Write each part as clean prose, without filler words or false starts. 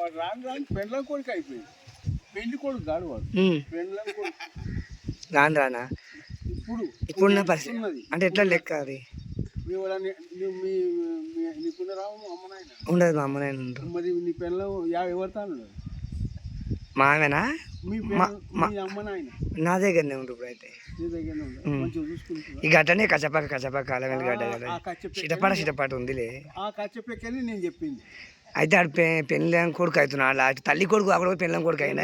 వాడు రాను రాను పెండ్లం కొడుకు అయిపోయింది. పెళ్లి కొడుకు కాడు వాడు, పెండ్లం కొడుకు. రాను రానా ఇప్పుడున్న పరిస్థితి ఉన్నది. అంటే ఎట్లా లెక్క అది నీకున్న రావు అమ్మ నాయన ఉండదు. మా అమ్మ నాయన ఉండరు. మరి నీ పెళ్ళం ఎవరితాను మామేనా మీ అమ్మ నాయన నా దగ్గరనే ఉండరు. ఇప్పుడు అయితే నీ దగ్గరనే ఉండదు. మంచిగా చూసుకుంటున్నా. ఈ గడ్డనే కచ్చపక్క కాలం గడ్డ కదా, చిటపాట ఉందిలే. ఆ కచ్చపెక్కని నేను చెప్పింది. అయితే ఆడు పెళ్ళం కొడుకు అవుతున్నాడు. అటు తల్లి కొడుకు అక్కడ పెళ్ళం కొడుకు అయినా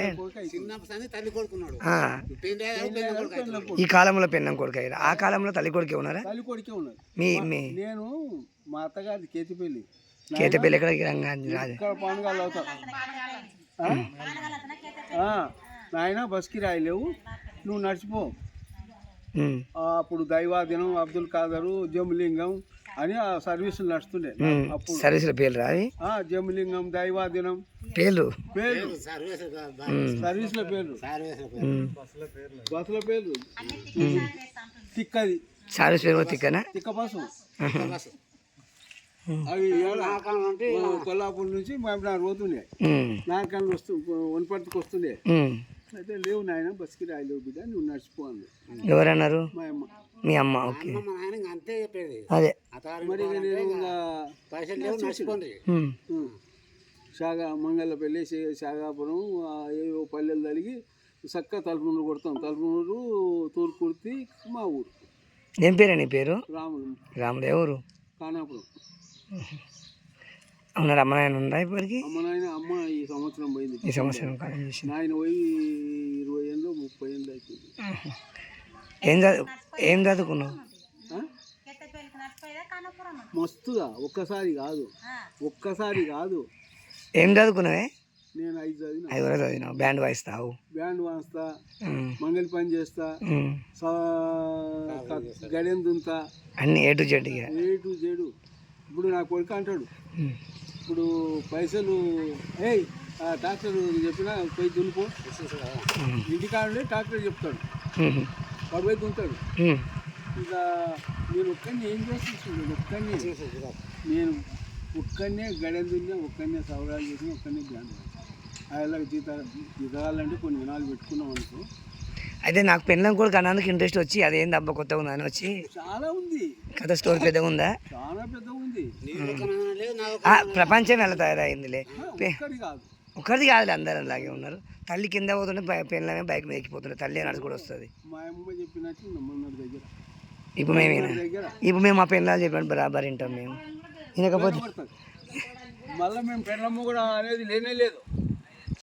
ఈ కాలంలో పెళ్ళం కొడుకు అయినా. ఆ కాలంలో తల్లి కొడుకే ఉన్నారా? తల్లి కొడుకే ఉన్నారు. నేను మా అత్తగారి కేతిపల్లి ఎక్కడ ఇక్కడ పానగాలు అవుతా నాయన బస్కి రాయలేవు, నువ్వు నడిచిపో. అప్పుడు దైవాదినం, అబ్దుల్ ఖాదరు, జములింగం అని ఆ సర్వీసులు నడుస్తుండే. అప్పుడు సర్వీసుల పేర్లు రావి, జములింగం, దైవాదినం పేర్లు సర్వీసుల పేర్లు, బస్సుల పేర్లు. తిక్కది సర్వీస్ పేరు తిక్కనా? తిక్క బస్సు. అవి కొల్లాపూర్ నుంచి మహబూబ్నగర్ పోతుండే, నాయకాలు వనపర్తికి వస్తుండే. అయితే లేవు నాయన బస్కి రాయలేవు బిడ్డ, నువ్వు నడిచిపో అంది. ఎవరన్నారు? మా అమ్మ. మీ అమ్మ? ఓకే. అదే మరి మంగళపల్లి, శాగాపురం, ఏవో పల్లెలు తలిగి చక్కగా తలుపునూరు కొడతాం. తలుపునూరు, తూర్పుర్తి మా ఊరు. ఏం పేరు? నీ పేరు? రాములు. రాములు ఎవరు? కానాపురం. అవునారు. అమ్మ నాయన ఉందా ఇప్పటికి? అమ్మ నాయన అమ్మ ఈ సంవత్సరం పోయింది. ఈ సంవత్సరం కాలం చేసి నాయన పోయి 20 ఏళ్ళు 30 ఏళ్ళు అవుతుంది. ఏం చదువుకున్నావు? మస్తుగా ఒక్కసారి కాదు. ఏం చదువుకున్నావే? నేను 5 వరకు చదివినావు. బ్యాండ్ వాయిస్తావు? బ్యాండ్ వాయిస్తా, మంగళి పని చేస్తా, గడియం దుంతా, అన్ని ఏ టు జెడ్. ఇప్పుడు నా కొడుకు అంటాడు, ఇప్పుడు పైసలు డాక్టర్ చెప్పినా పోయి దున్నుకో, ఇంటికాడే డాక్టర్ చెప్తాడు, వాడు పోయి దున్నుతాడు. ఇక నేను ఒక్కడిని ఏం చేస్తున్నాను? నేను ఒక్కడనే గడియం దున్నా, ఒక్కడనే సవరాలు చేసిన, ఒక్కడనే బ్యాండ్ అలా జీతాలంటే కొన్ని వినాలు పెట్టుకున్నాం అనుకో. అయితే నాకు పెళ్ళం కూడా కన్నందుకు ఇంట్రెస్ట్ వచ్చి అదేం దెబ్బ కొత్తగా ఉందని వచ్చి చాలా ఉంది కథ. స్టోరీ పెద్దగా ఉందా? చాలా పెద్దగా ఉంది. ప్రపంచం ఎలా తయారైందిలే. ఒక్కరిది కాదులే, అందరూ అలాగే ఉన్నారు. తల్లి కింద పోతుంటే పెళ్ళమే బైక్ మీద ఎక్కిపోతుండే, తల్లి నడిచి కూడా వస్తుంది. మా అమ్మ చెప్పినట్టు దగ్గర ఇప్పుడు మేము మా పెళ్ళాలు చెప్పినట్టు బరాబర్ వింటాం మేము. వినకపోతే మళ్ళీ మేము పెళ్ళమ్మ కూడా అనేది లేనే లేదు.